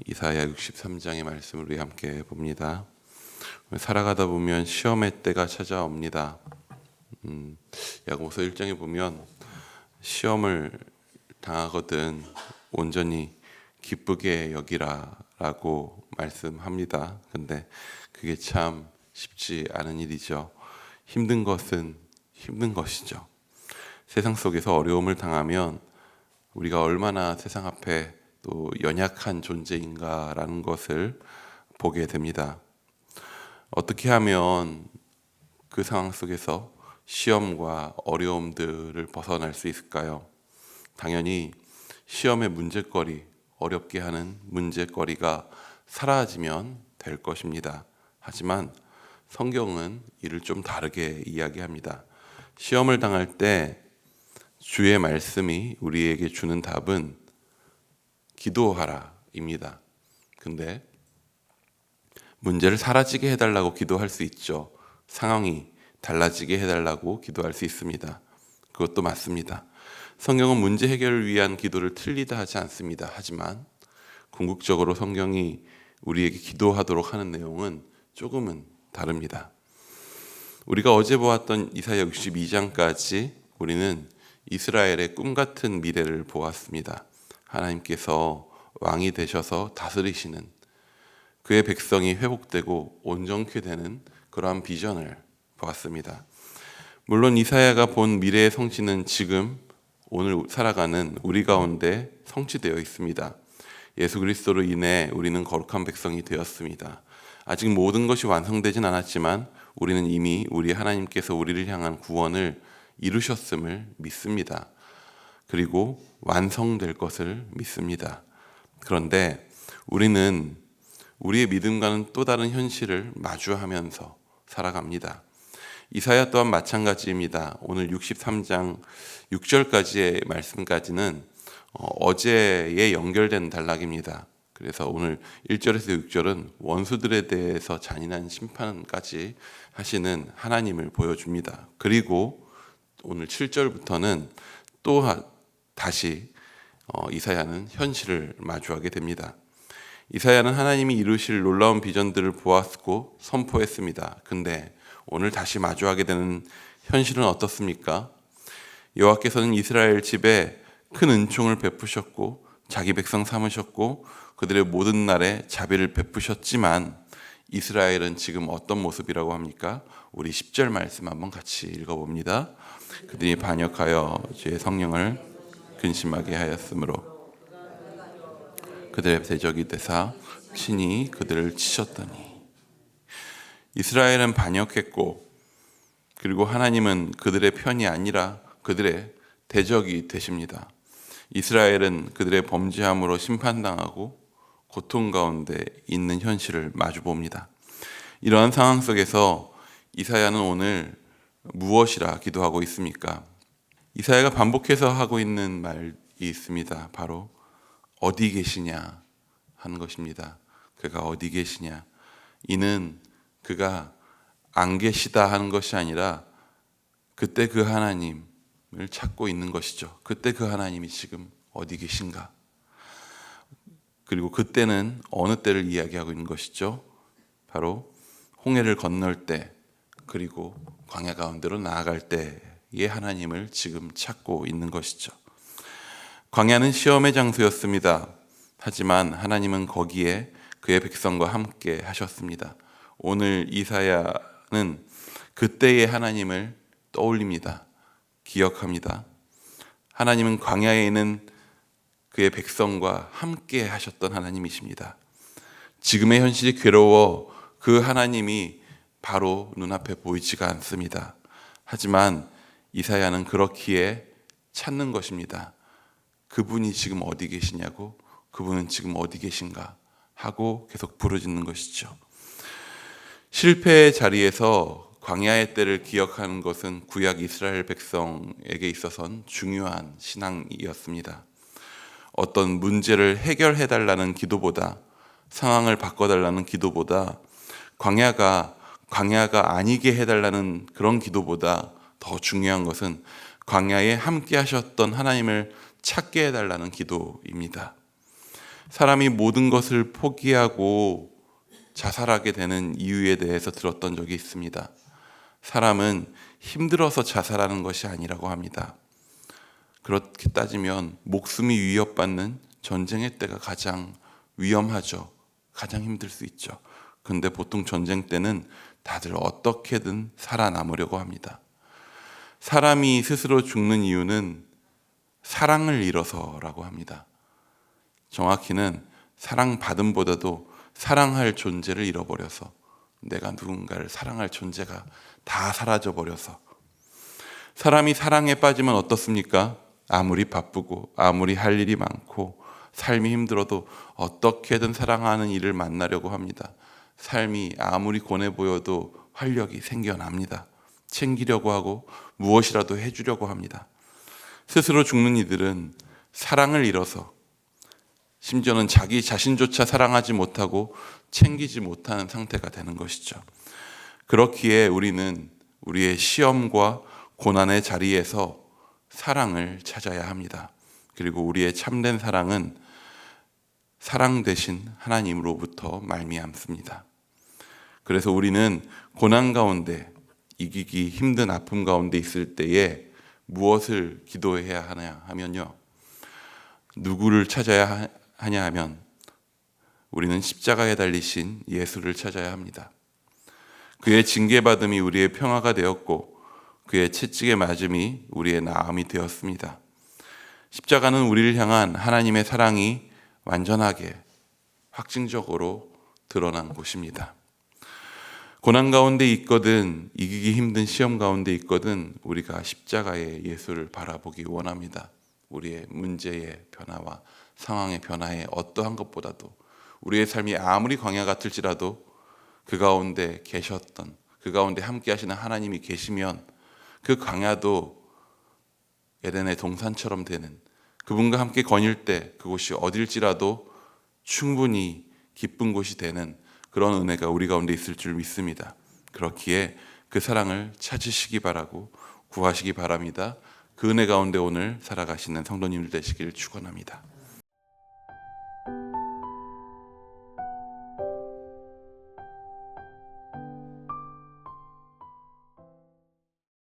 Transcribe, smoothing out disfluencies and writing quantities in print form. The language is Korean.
이사야 63장의 말씀을 우리 함께 봅니다. 살아가다 보면 시험의 때가 찾아옵니다. 야고보서 1장에 보면 시험을 당하거든 온전히 기쁘게 여기라라고 말씀합니다. 근데 그게 참 쉽지 않은 일이죠. 힘든 것은 힘든 것이죠. 세상 속에서 어려움을 당하면 우리가 얼마나 세상 앞에 또 연약한 존재인가라는 것을 보게 됩니다. 어떻게 하면 그 상황 속에서 시험과 어려움들을 벗어날 수 있을까요? 당연히 시험의 문제거리, 어렵게 하는 문제거리가 사라지면 될 것입니다. 하지만 성경은 이를 좀 다르게 이야기합니다. 시험을 당할 때 주의 말씀이 우리에게 주는 답은 기도하라입니다. 근데 문제를 사라지게 해달라고 기도할 수 있죠. 상황이 달라지게 해달라고 기도할 수 있습니다. 그것도 맞습니다. 성경은 문제 해결을 위한 기도를 틀리다 하지 않습니다. 하지만 궁극적으로 성경이 우리에게 기도하도록 하는 내용은 조금은 다릅니다. 우리가 어제 보았던 이사야 62장까지 우리는 이스라엘의 꿈같은 미래를 보았습니다. 하나님께서 왕이 되셔서 다스리시는 그의 백성이 회복되고 온전케 되는 그러한 비전을 보았습니다. 물론 이사야가 본 미래의 성취는 지금 오늘 살아가는 우리 가운데 성취되어 있습니다. 예수 그리스도로 인해 우리는 거룩한 백성이 되었습니다. 아직 모든 것이 완성되진 않았지만 우리는 이미 우리 하나님께서 우리를 향한 구원을 이루셨음을 믿습니다. 그리고 완성될 것을 믿습니다. 그런데 우리는 우리의 믿음과는 또 다른 현실을 마주하면서 살아갑니다. 이사야 또한 마찬가지입니다. 오늘 63장 6절까지의 말씀까지는 어제에 연결된 단락입니다. 그래서 오늘 1절에서 6절은 원수들에 대해서 잔인한 심판까지 하시는 하나님을 보여줍니다. 그리고 오늘 7절부터는 또 다시 이사야는 현실을 마주하게 됩니다. 이사야는 하나님이 이루실 놀라운 비전들을 보았고 선포했습니다. 근데 오늘 다시 마주하게 되는 현실은 어떻습니까? 여호와께서는 이스라엘 집에 큰 은총을 베푸셨고 자기 백성 삼으셨고 그들의 모든 날에 자비를 베푸셨지만 이스라엘은 지금 어떤 모습이라고 합니까? 우리 10절 말씀 한번 같이 읽어봅니다. 그들이 반역하여 주의 성령을 근심하게 하였으므로 그들의 대적이 되사 친히 그들을 치셨더니 이스라엘은 반역했고 그리고 하나님은 그들의 편이 아니라 그들의 대적이 되십니다. 이스라엘은 그들의 범죄함으로 심판당하고 고통 가운데 있는 현실을 마주봅니다. 이러한 상황 속에서 이사야는 오늘 무엇이라 기도하고 있습니까? 이사야가 반복해서 하고 있는 말이 있습니다. 바로 어디 계시냐 하는 것입니다. 그가 어디 계시냐? 이는 그가 안 계시다 하는 것이 아니라 그때 그 하나님을 찾고 있는 것이죠. 그때 그 하나님이 지금 어디 계신가? 그리고 그때는 어느 때를 이야기하고 있는 것이죠. 바로 홍해를 건널 때 그리고 광야 가운데로 나아갈 때의 하나님을 지금 찾고 있는 것이죠. 광야는 시험의 장소였습니다. 하지만 하나님은 거기에 그의 백성과 함께 하셨습니다. 오늘 이사야는 그때의 하나님을 떠올립니다. 기억합니다. 하나님은 광야에 있는 그의 백성과 함께 하셨던 하나님이십니다. 지금의 현실이 괴로워 그 하나님이 바로 눈앞에 보이지가 않습니다. 하지만 이사야는 그렇기에 찾는 것입니다. 그분이 지금 어디 계시냐고, 그분은 지금 어디 계신가 하고 계속 부르짖는 것이죠. 실패의 자리에서 광야의 때를 기억하는 것은 구약 이스라엘 백성에게 있어서는 중요한 신앙이었습니다. 어떤 문제를 해결해달라는 기도보다, 상황을 바꿔달라는 기도보다, 광야가 아니게 해달라는 그런 기도보다 더 중요한 것은 광야에 함께 하셨던 하나님을 찾게 해달라는 기도입니다. 사람이 모든 것을 포기하고 자살하게 되는 이유에 대해서 들었던 적이 있습니다. 사람은 힘들어서 자살하는 것이 아니라고 합니다. 그렇게 따지면 목숨이 위협받는 전쟁의 때가 가장 위험하죠. 가장 힘들 수 있죠. 근데 보통 전쟁 때는 다들 어떻게든 살아남으려고 합니다. 사람이 스스로 죽는 이유는 사랑을 잃어서라고 합니다. 정확히는 사랑받음보다도 사랑할 존재를 잃어버려서, 내가 누군가를 사랑할 존재가 다 사라져버려서. 사람이 사랑에 빠지면 어떻습니까? 아무리 바쁘고 아무리 할 일이 많고 삶이 힘들어도 어떻게든 사랑하는 이를 만나려고 합니다. 삶이 아무리 고뇌 보여도 활력이 생겨납니다. 챙기려고 하고 무엇이라도 해주려고 합니다. 스스로 죽는 이들은 사랑을 잃어서, 심지어는 자기 자신조차 사랑하지 못하고 챙기지 못하는 상태가 되는 것이죠. 그렇기에 우리는 우리의 시험과 고난의 자리에서 사랑을 찾아야 합니다. 그리고 우리의 참된 사랑은 사랑 대신 하나님으로부터 말미암습니다. 그래서 우리는 고난 가운데, 이기기 힘든 아픔 가운데 있을 때에 무엇을 기도해야 하냐 하면요, 누구를 찾아야 하냐 하면 우리는 십자가에 달리신 예수를 찾아야 합니다. 그의 징계받음이 우리의 평화가 되었고 그의 채찍에 맞음이 우리의 나음이 되었습니다. 십자가는 우리를 향한 하나님의 사랑이 완전하게 확증적으로 드러난 곳입니다. 고난 가운데 있거든, 이기기 힘든 시험 가운데 있거든 우리가 십자가의 예수를 바라보기 원합니다. 우리의 문제의 변화와 상황의 변화에 어떠한 것보다도 우리의 삶이 아무리 광야 같을지라도 그 가운데 계셨던, 그 가운데 함께 하시는 하나님이 계시면 그 광야도 에덴의 동산처럼 되는, 그분과 함께 거닐 때 그곳이 어딜지라도 충분히 기쁜 곳이 되는 그런 은혜가 우리 가운데 있을 줄 믿습니다. 그렇기에 그 사랑을 찾으시기 바라고 구하시기 바랍니다. 그 은혜 가운데 오늘 살아가시는 성도님들 되시길 축원합니다.